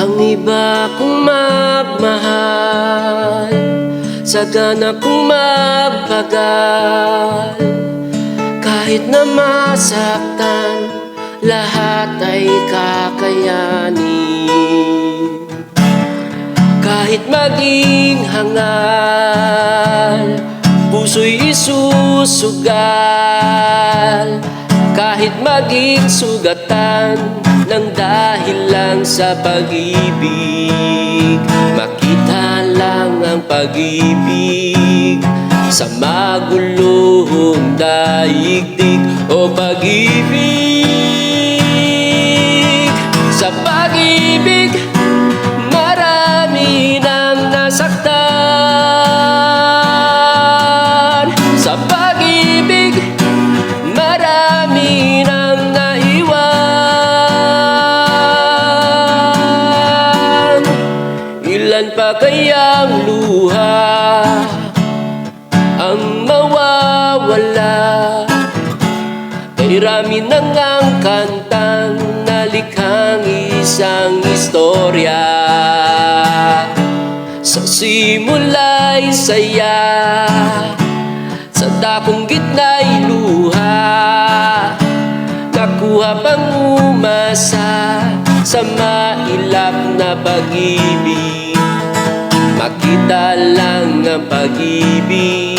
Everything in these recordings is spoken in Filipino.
Ang iba kong magmahal, sagana kong magpagal. Kahit na masaktan, lahat ay kakayanin. Kahit maging hangal, puso'y isusugal. Kahit maging sugatan ng dahil lang sa pag-ibig, makita lang ang pag-ibig sa magulong daigdig. O pag-ibig, sa pag-ibig, marami nang nasaktan. Sa pag-ibig, marami nang naiwan. Ilan pa kayang luha ang mawawala? Kay rami nang ang kantang nalikhang isang istorya. Sa simula'y saya, sa dakong gitna'y luha. Nakuha pang umasa sa mailap na pag-ibig. Makita lang ang pag-ibig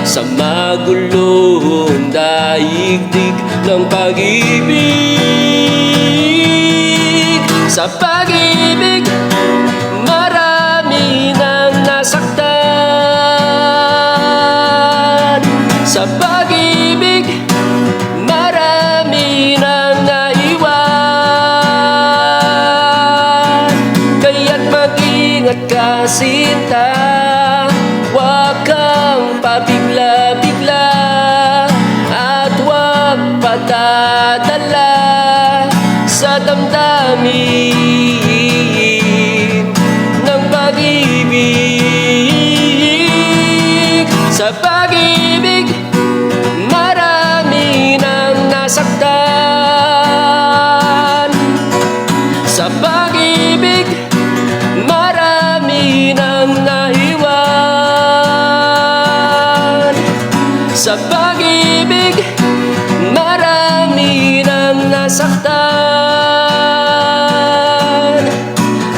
sa magulong daigdig ng pag-ibig. Sa pag-ibig, marami nang nasaktan. Sa pag-ibig, marami nang naiwan. Kaya't mag-ingat ka, sinta, huwag kang pabigla-bigla at huwag padadala sa damdamin ng pag-ibig. Sa pag-ibig, marami nang nasaktan. Sa pag-ibig, marami nang naiwan. Sa pag-ibig, marami nang nasaktan.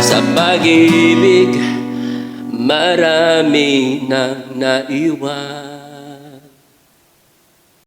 Sa pag-ibig, marami nang naiwan.